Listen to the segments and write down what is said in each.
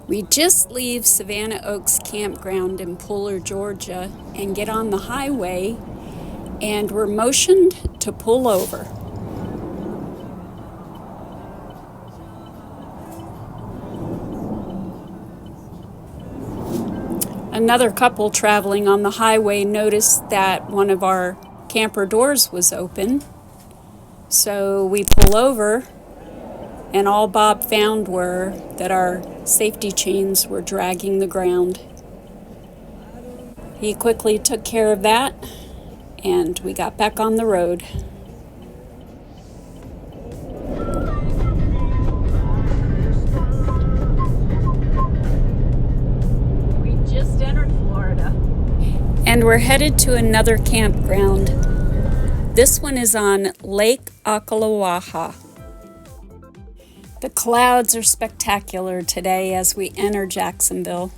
We just leave Savannah Oaks Campground in Pooler, Georgia, and get on the highway, and we're motioned to pull over. Another couple traveling on the highway noticed that one of our camper doors was open, so we pull over, and all Bob found were that our safety chains were dragging the ground. He quickly took care of that, and we got back on the road. We just entered Florida. And we're headed to another campground. This one is on Lake Ocala. The clouds are spectacular today as we enter Jacksonville.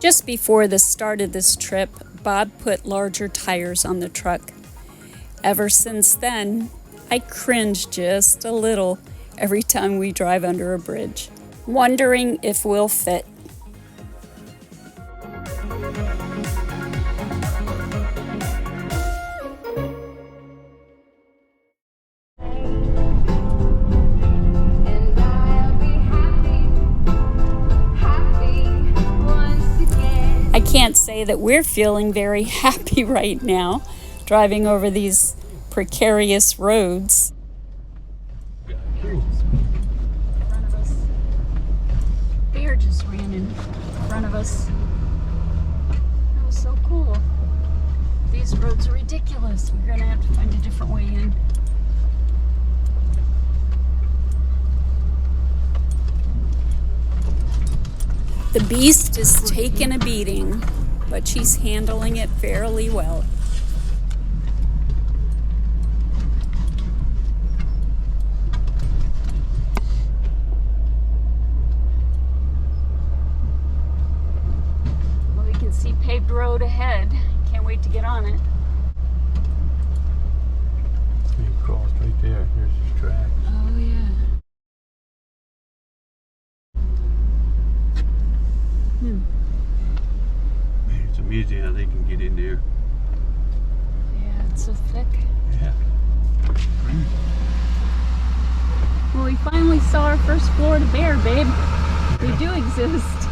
Just before the start of this trip, Bob put larger tires on the truck. Ever since then, I cringe just a little every time we drive under a bridge, wondering if we'll fit. I can't say that we're feeling very happy right now, driving over these precarious roads. Front of us. Bear just ran in front of us. That was so cool. These roads are ridiculous. We're gonna have to find a different way in. The beast is taking a beating, but she's handling it fairly well. Well, we can see paved road ahead. Can't wait to get on it. You can cross right there. Here's his tracks. Oh, yeah. Man, it's amazing how they can get in there. Yeah, it's so thick. Yeah. Well, we finally saw our first Florida bear, babe. They do exist.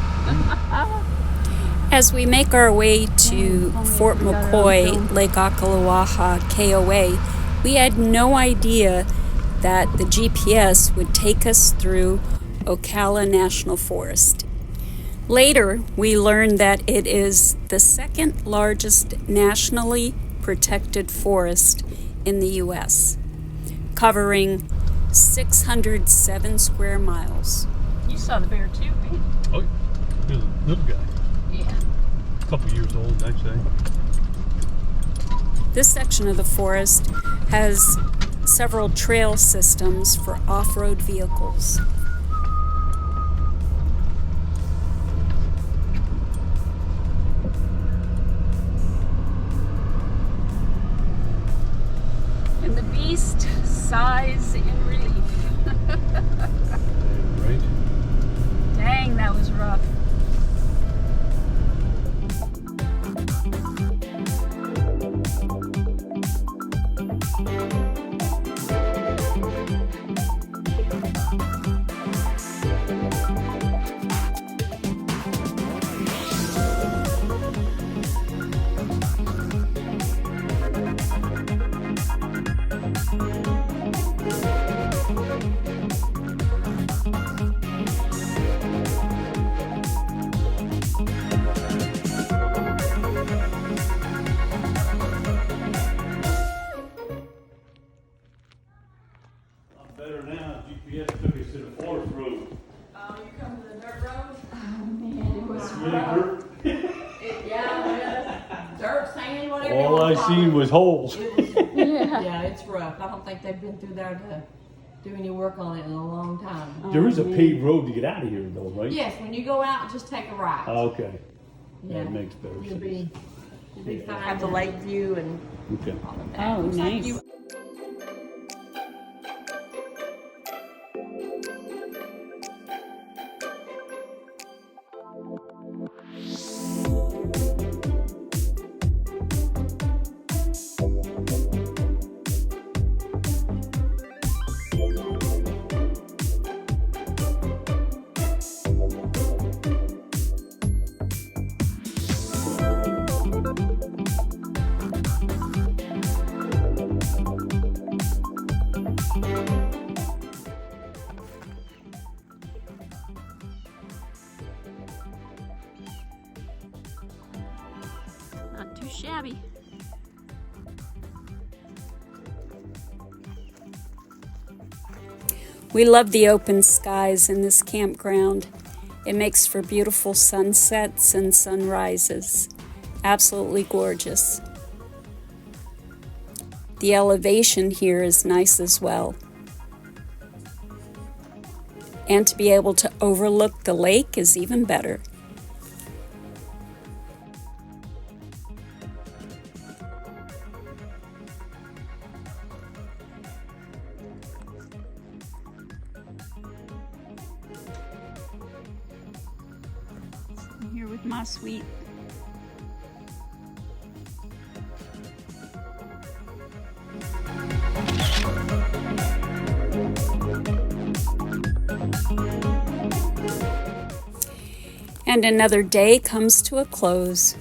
As we make our way to Fort McCoy, Lake Ocala, KOA, we had no idea that the GPS would take us through Ocala National Forest. Later, we learned that it is the second largest nationally protected forest in the U.S., covering 607 square miles. You saw the bear too, right? Oh, he's a little guy. Yeah. A couple years old, I'd say. This section of the forest has several trail systems for off-road vehicles. And the beast sighs in relief. Right? Dang, that was rough. Better now, GPS took us to the forest road. Oh, you come to the dirt road? Oh man, it was Really rough. dirt. Yeah, it is. Dirt rain, whatever. All I seen was holes. Yeah, it's rough. I don't think they've been through there to do any work on it in a long time. There is a paved road to get out of here, though, right? Yes, when you go out, just take a right. Okay. Yeah. That makes better You'll sense. be fine. Have the lake view and Okay. all of that. Oh, Looks like nice. you- Not too shabby. We love the open skies in this campground. It makes for beautiful sunsets and sunrises. Absolutely gorgeous. The elevation here is nice as well. And to be able to overlook the lake is even better. I'm here with my sweet. And another day comes to a close.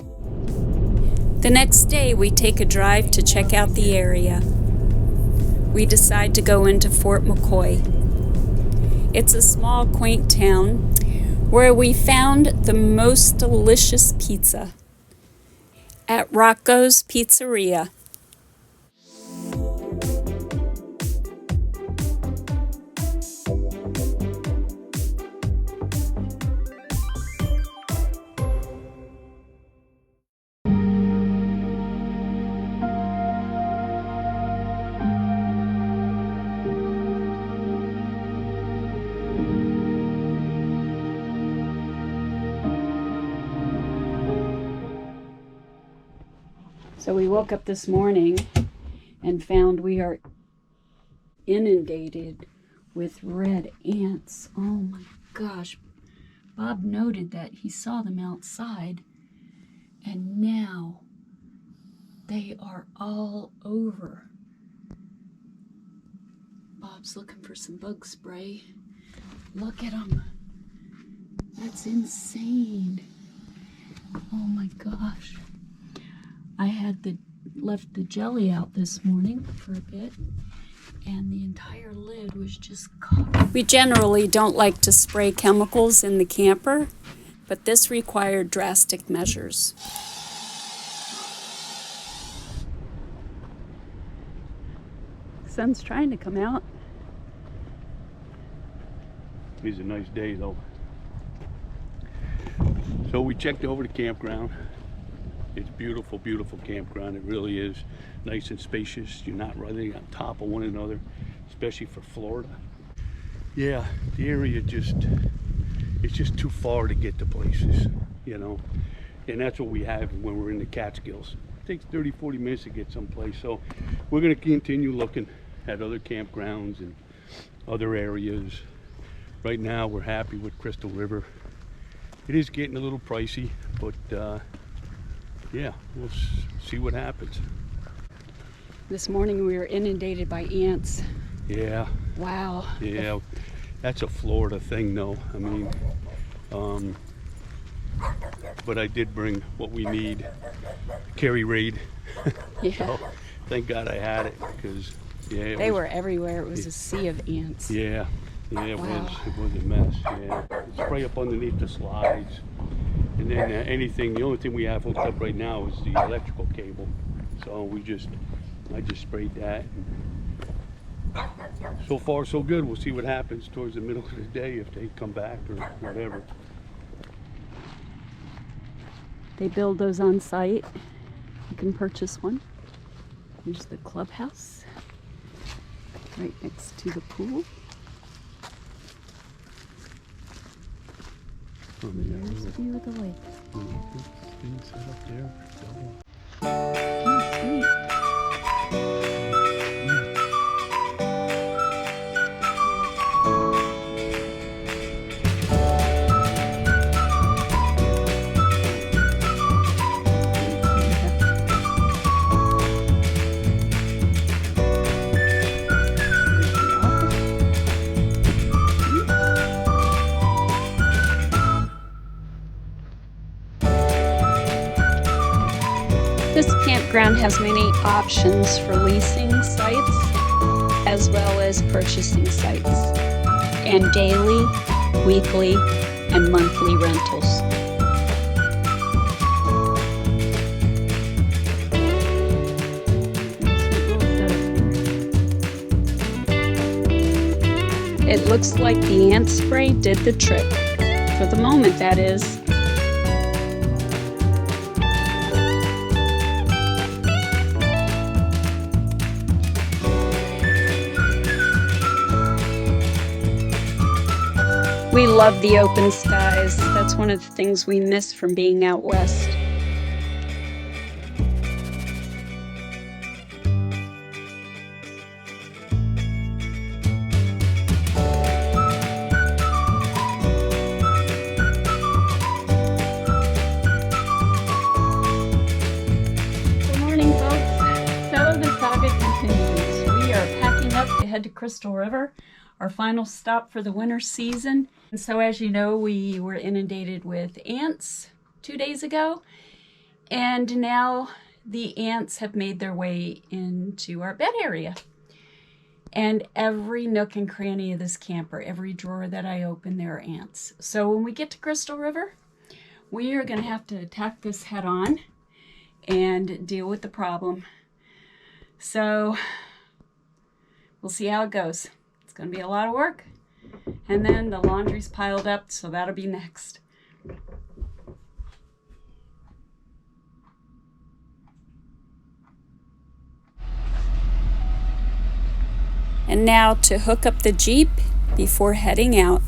The next day, we take a drive to check out the area. We decide to go into Fort McCoy. It's a small, quaint town where we found the most delicious pizza at Rocco's Pizzeria. So we woke up this morning and found we are inundated with red ants. Oh my gosh. Bob noted that he saw them outside, and now they are all over. Bob's looking for some bug spray. Look at them. That's insane. Oh my gosh. I had left the jelly out this morning for a bit, and the entire lid was just covered. We generally don't like to spray chemicals in the camper, but this required drastic measures. Sun's trying to come out. It's a nice day, though. So we checked over the campground. It's beautiful, beautiful campground. It really is nice and spacious. You're not running on top of one another, especially for Florida. Yeah, the area it's just too far to get to places, you know. And that's what we have when we're in the Catskills. It takes 30, 40 minutes to get someplace. So we're gonna continue looking at other campgrounds and other areas. Right now we're happy with Crystal River. It is getting a little pricey, but yeah, we'll see what happens. This morning we were inundated by ants. Yeah. Wow. Yeah, that's a Florida thing, though. I mean, but I did bring what we need, carry raid. Yeah. So thank God I had it, because yeah, They were everywhere. It was a sea of ants. Yeah, it Wow. was a mess. Yeah, spray up underneath the slides, and then anything. The only thing we have hooked up right now is the electrical cable. So I just sprayed that. So far so good. We'll see what happens towards the middle of the day if they come back or whatever. They build those on site. You can purchase one. Here's the clubhouse, right next to the pool. And there's a view of the lake. Thing set up there. Oh, sweet. This campground has many options for leasing sites as well as purchasing sites, and daily, weekly, and monthly rentals. It looks like the ant spray did the trick. For the moment, that is. We love the open skies. That's one of the things we miss from being out west. Good morning, folks. So the saga continues. We are packing up to head to Crystal River, our final stop for the winter season. And so as you know, we were inundated with ants 2 days ago, and now the ants have made their way into our bed area. And every nook and cranny of this camper, every drawer that I open, there are ants. So when we get to Crystal River, we are going to have to attack this head on and deal with the problem. So we'll see how it goes. It's going to be a lot of work. And then the laundry's piled up, so that'll be next. And now to hook up the Jeep before heading out.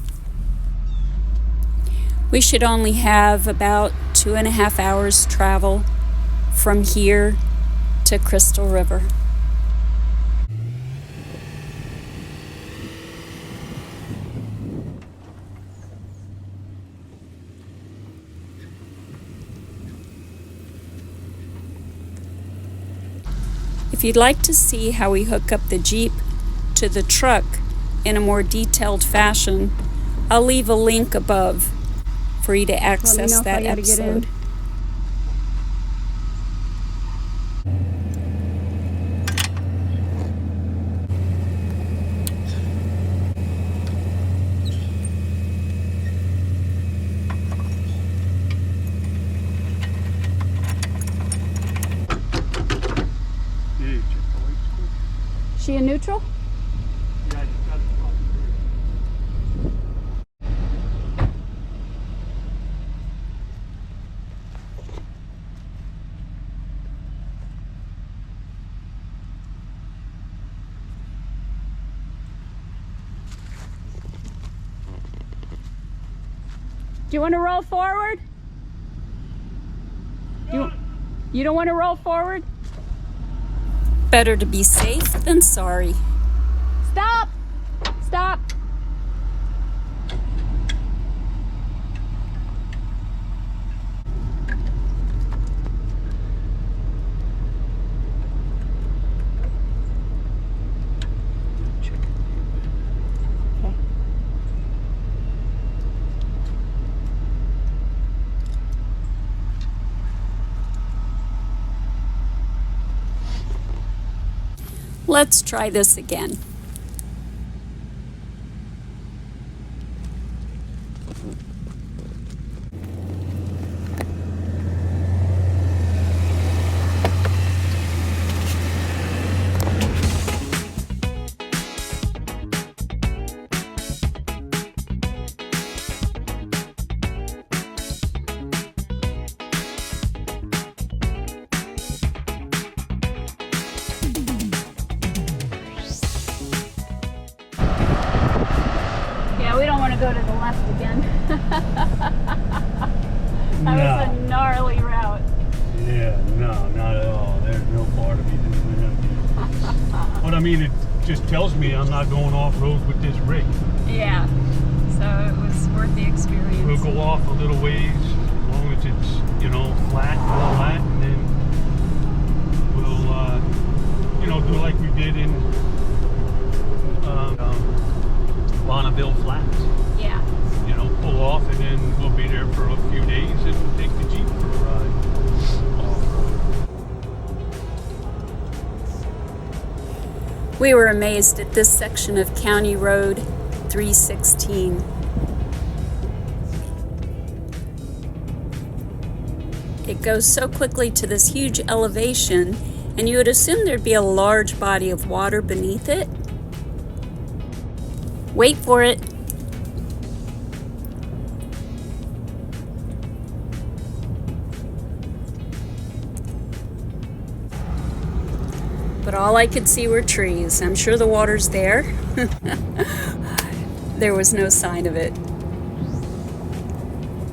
We should only have about 2.5 hours travel from here to Crystal River. If you'd like to see how we hook up the Jeep to the truck in a more detailed fashion, I'll leave a link above for you to access that episode. She in neutral? Yeah, I just got it. Do you want to roll forward? You don't want to roll forward? Better to be safe than sorry. Stop! Stop! Let's try this again. I mean, it just tells me I'm not going off road with this rig. Yeah. So it was worth the experience. We'll go off a little ways, as long as it's, you know, flat, and then we'll, you know, do like we did in Bonneville Flats. Yeah. You know, pull off, and then we'll be there for a few days, and we'll take the Jeep for a ride off-road. We were amazed at this section of County Road 316. It goes so quickly to this huge elevation, and you would assume there'd be a large body of water beneath it. Wait for it. But all I could see were trees. I'm sure the water's there. There was no sign of it.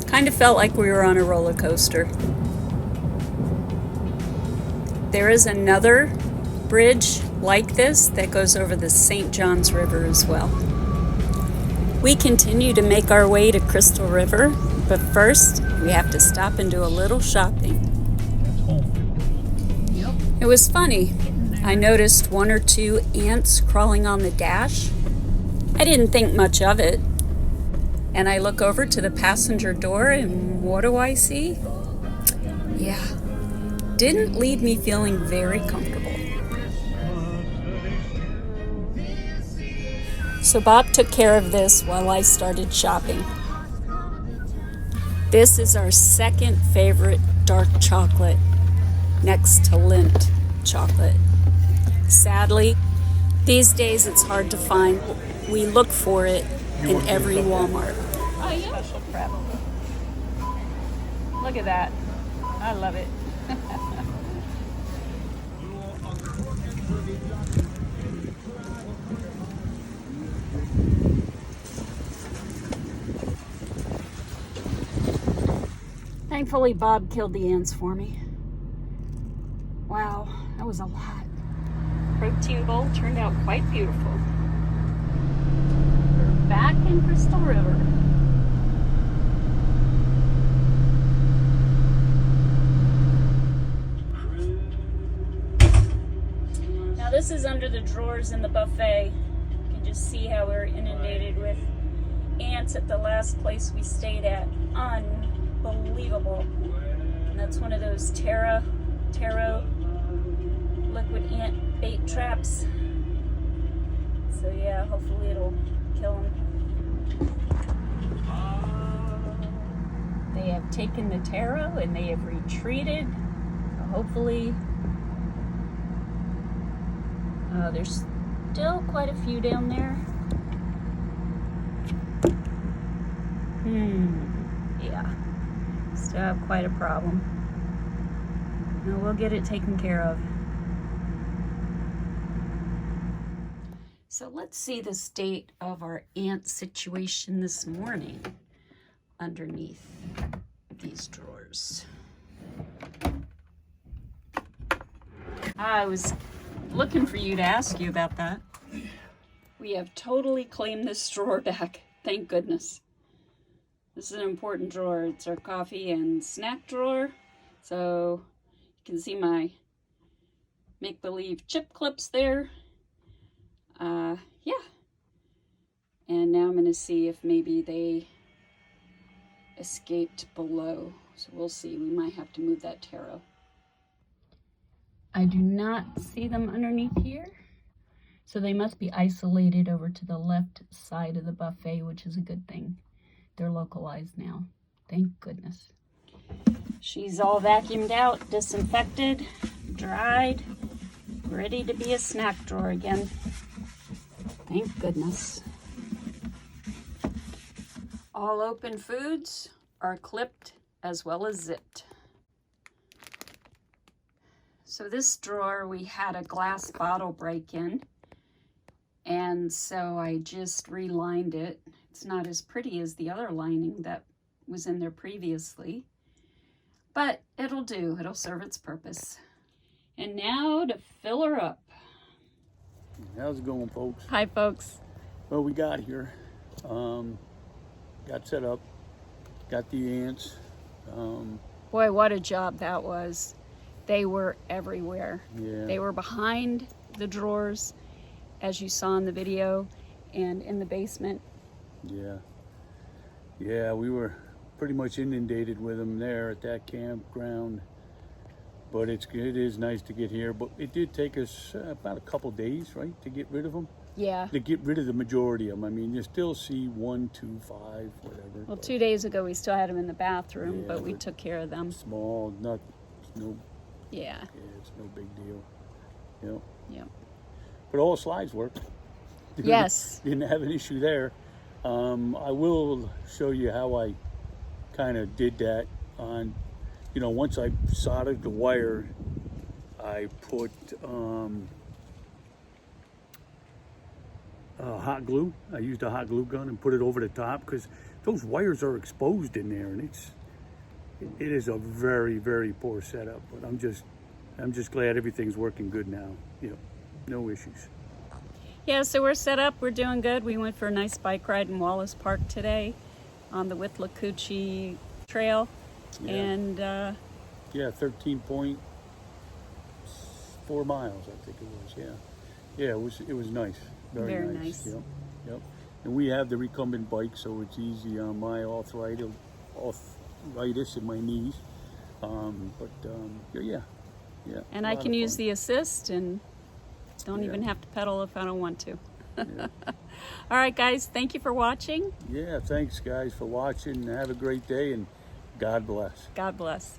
Kind of felt like we were on a roller coaster. There is another bridge like this that goes over the St. Johns River as well. We continue to make our way to Crystal River, but first we have to stop and do a little shopping. It was funny. I noticed 1 or 2 ants crawling on the dash. I didn't think much of it. And I look over to the passenger door, and what do I see? Yeah, didn't leave me feeling very comfortable. So Bob took care of this while I started shopping. This is our second favorite dark chocolate, next to Lindt chocolate. Sadly, these days it's hard to find. We look for it in every Walmart. Oh, yeah. Special prep. Look at that. I love it. Thankfully, Bob killed the ants for me. Wow, that was a lot. Protein bowl turned out quite beautiful. We're back in Crystal River. Now this is under the drawers in the buffet. You can just see how we're inundated with ants at the last place we stayed at. Unbelievable. And that's one of those taro liquid ant bait traps. So yeah, hopefully it'll kill them. They have taken the taro and they have retreated. So hopefully, there's still quite a few down there. Yeah, still have quite a problem. No, we'll get it taken care of. So let's see the state of our ant situation this morning underneath these drawers. I was looking for you to ask you about that. We have totally claimed this drawer back, thank goodness. This is an important drawer. It's our coffee and snack drawer. So you can see my make-believe chip clips there. Yeah. And now I'm going to see if maybe they escaped below. So we'll see. We might have to move that taro. I do not see them underneath here. So they must be isolated over to the left side of the buffet, which is a good thing. They're localized now. Thank goodness. She's all vacuumed out, disinfected, dried, ready to be a snack drawer again. Thank goodness. All open foods are clipped as well as zipped. So this drawer, we had a glass bottle break in, and so I just relined it. It's not as pretty as the other lining that was in there previously, but it'll do. It'll serve its purpose. And now to fill her up. How's it going, folks? Hi, folks. Well, we got here, got set up, got the ants. Boy, what a job that was. They were everywhere. Yeah. They were behind the drawers, as you saw in the video, and in the basement. Yeah. Yeah, we were pretty much inundated with them there at that campground. But it is nice to get here. But it did take us about a couple days, right, to get rid of them? Yeah. To get rid of the majority of them. I mean, you still see 1, 2, 5, whatever. Well, 2 days ago we still had them in the bathroom, Yeah, but we but took care of them. Small, no, Yeah. it's no big deal. You know. Yeah. But all slides worked. Yes. Didn't have an issue there. I will show you how I kind of did that on, once I soldered the wire, I put hot glue. I used a hot glue gun and put it over the top because those wires are exposed in there, and it is a very, very poor setup. But I'm just glad everything's working good now. No issues. Yeah, so we're set up. We're doing good. We went for a nice bike ride in Wallace Park today on the Withlacoochee Trail. Yeah. And Yeah, 13.4 miles, I think it was. Yeah, it was nice. Very nice. Yep. And we have the recumbent bike, so it's easy on my arthritis in my knees. Yeah. and I can use the assist and don't even have to pedal if I don't want to. Yeah. All right, guys, thank you for watching. Yeah, thanks, guys, for watching. Have a great day, and God bless. God bless.